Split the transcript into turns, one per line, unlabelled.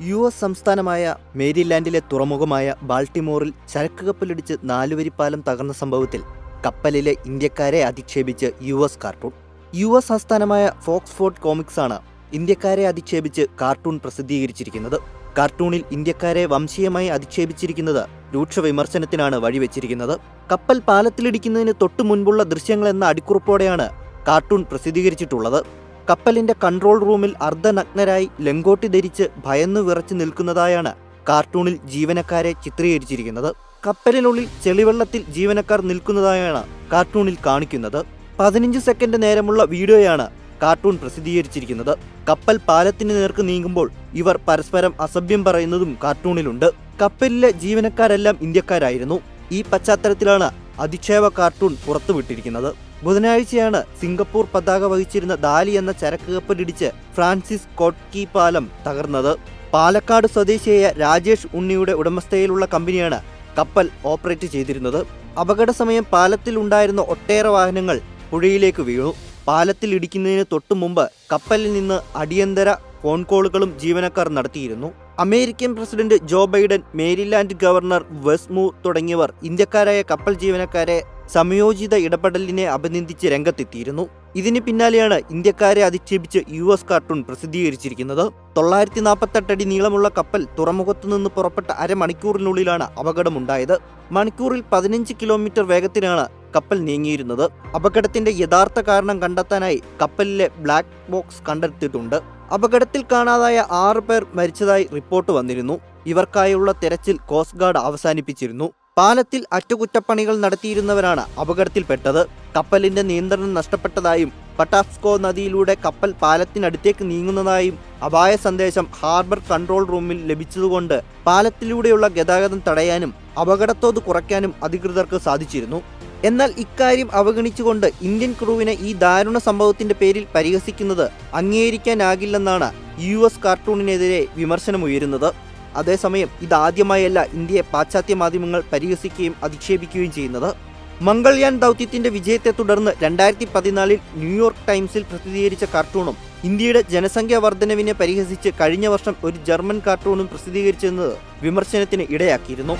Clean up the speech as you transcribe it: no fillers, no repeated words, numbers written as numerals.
US സംസ്ഥാനമായ മേരിലാൻഡിലെ തുറമുഖമായ ബാൾട്ടിമോറിൽ ചരക്ക് കപ്പലിടിച്ച് 4 വരിപ്പാലം തകർന്ന സംഭവത്തിൽ കപ്പലിലെ ഇന്ത്യക്കാരെ അധിക്ഷേപിച്ച് US കാർട്ടൂൺ. US ആസ്ഥാനമായ ഫോക്സ്ഫോർഡ് കോമിക്സ് ആണ് ഇന്ത്യക്കാരെ അധിക്ഷേപിച്ച് കാർട്ടൂൺ പ്രസിദ്ധീകരിച്ചിരിക്കുന്നത്. കാർട്ടൂണിൽ ഇന്ത്യക്കാരെ വംശീയമായി അധിക്ഷേപിച്ചിരിക്കുന്നത് രൂക്ഷ വിമർശനത്തിനാണ് വഴിവെച്ചിരിക്കുന്നത്. കപ്പൽ പാലത്തിലിടിക്കുന്നതിന് തൊട്ടു മുൻപുള്ള ദൃശ്യങ്ങൾ എന്ന അടിക്കുറിപ്പോടെയാണ് കാർട്ടൂൺ പ്രസിദ്ധീകരിച്ചിട്ടുള്ളത്. കപ്പലിന്റെ കൺട്രോൾ റൂമിൽ അർദ്ധനഗ്നരായി ലങ്കോട്ടി ധരിച്ച് ഭയന്നു വിറച്ചു നിൽക്കുന്നതായാണ് കാർട്ടൂണിൽ ജീവനക്കാരെ ചിത്രീകരിച്ചിരിക്കുന്നത്. കപ്പലിനുള്ളിൽ ചെളിവെള്ളത്തിൽ ജീവനക്കാർ നിൽക്കുന്നതായാണ് കാർട്ടൂണിൽ കാണിക്കുന്നത്. 15 സെക്കൻഡ് നേരമുള്ള വീഡിയോയാണ് കാർട്ടൂൺ പ്രസിദ്ധീകരിച്ചിരിക്കുന്നത്. കപ്പൽ പാലത്തിന് നേർക്ക് നീങ്ങുമ്പോൾ ഇവർ പരസ്പരം അസഭ്യം പറയുന്നതും കാർട്ടൂണിലുണ്ട്. കപ്പലിലെ ജീവനക്കാരെല്ലാം ഇന്ത്യക്കാരായിരുന്നു. ഈ പശ്ചാത്തലത്തിലാണ് അധിക്ഷേപ കാർട്ടൂൺ പുറത്തുവിട്ടിരിക്കുന്നത്. ബുധനാഴ്ചയാണ് സിംഗപ്പൂർ പതാക വഹിച്ചിരുന്ന ദാലി എന്ന ചരക്ക് കപ്പലിടിച്ച് ഫ്രാൻസിസ് സ്കോട്ട് കീ പാലം തകർന്നത്. പാലക്കാട് സ്വദേശിയായ രാജേഷ് ഉണ്ണിയുടെ ഉടമസ്ഥയിലുള്ള കമ്പനിയാണ് കപ്പൽ ഓപ്പറേറ്റ് ചെയ്തിരുന്നത്. അപകട സമയം പാലത്തിൽ ഉണ്ടായിരുന്ന ഒട്ടേറെ വാഹനങ്ങൾ പുഴയിലേക്ക് വീണു. പാലത്തിൽ ഇടിക്കുന്നതിന് തൊട്ടു മുമ്പ് കപ്പലിൽ നിന്ന് അടിയന്തര ഫോൺ കോളുകളും ജീവനക്കാർ നടത്തിയിരുന്നു. American president Joe Biden, Maryland governor Wes Moore തുടങ്ങിയവർ ഇന്ത്യക്കാരായ കപ്പൽ ജീവനക്കാരെ സംയോജിത ഇടപെടലിനെ അഭിനന്ദിച്ച് രംഗത്തെത്തിയിരുന്നു. ഇതിന് പിന്നാലെയാണ് ഇന്ത്യക്കാരെ അധിക്ഷേപിച്ച് US കാർട്ടൂൺ പ്രസിദ്ധീകരിച്ചിരിക്കുന്നത്. 948 അടി നീളമുള്ള കപ്പൽ തുറമുഖത്തു നിന്ന് പുറപ്പെട്ട അരമണിക്കൂറിനുള്ളിലാണ് അപകടമുണ്ടായത്. മണിക്കൂറിൽ 15 കിലോമീറ്റർ വേഗത്തിലാണ് കപ്പൽ നീങ്ങിയിരുന്നത്. അപകടത്തിന്റെ യഥാർത്ഥ കാരണം കണ്ടെത്താനായി കപ്പലിലെ ബ്ലാക്ക് ബോക്സ് കണ്ടെത്തിയിട്ടുണ്ട്. അപകടത്തിൽ കാണാതായ 6 പേർ മരിച്ചതായി റിപ്പോർട്ട് വന്നിരുന്നു. ഇവർക്കായുള്ള തെരച്ചിൽ കോസ്റ്റ് ഗാർഡ് അവസാനിപ്പിച്ചിരുന്നു. പാലത്തിൽ അറ്റകുറ്റപ്പണികൾ നടത്തിയിരുന്നവരാണ് അപകടത്തിൽപ്പെട്ടത്. കപ്പലിന്റെ നിയന്ത്രണം നഷ്ടപ്പെട്ടതായും പട്ടാപ്സ്കോ നദിയിലൂടെ കപ്പൽ പാലത്തിനടുത്തേക്ക് നീങ്ങുന്നതായും അപായ സന്ദേശം ഹാർബർ കൺട്രോൾ റൂമിൽ ലഭിച്ചതുകൊണ്ട് പാലത്തിലൂടെയുള്ള ഗതാഗതം തടയാനും അപകടത്തോത് കുറയ്ക്കാനും അധികൃതർക്ക് സാധിച്ചിരുന്നു. എന്നാൽ ഇക്കാര്യം അവഗണിച്ചുകൊണ്ട് ഇന്ത്യൻ ക്രൂവിനെ ഈ ദാരുണ സംഭവത്തിന്റെ പേരിൽ പരിഹസിക്കുന്നത് അംഗീകരിക്കാനാകില്ലെന്നാണ് US കാർട്ടൂണിനെതിരെ വിമർശനമുയരുന്നത്. അതേസമയം ഇതാദ്യമായല്ല ഇന്ത്യയെ പാശ്ചാത്യ മാധ്യമങ്ങൾ പരിഹസിക്കുകയും അധിക്ഷേപിക്കുകയും ചെയ്യുന്നത്. മംഗൾയാൻ ദൗത്യത്തിന്റെ വിജയത്തെ തുടർന്ന് 2014 ന്യൂയോർക്ക് ടൈംസിൽ പ്രസിദ്ധീകരിച്ച കാർട്ടൂണും ഇന്ത്യയുടെ ജനസംഖ്യാ വർധനവിനെ പരിഹസിച്ച് കഴിഞ്ഞ വർഷം ഒരു ജർമ്മൻ കാർട്ടൂണും പ്രസിദ്ധീകരിച്ചെന്നത് വിമർശനത്തിന് ഇടയാക്കിയിരുന്നു.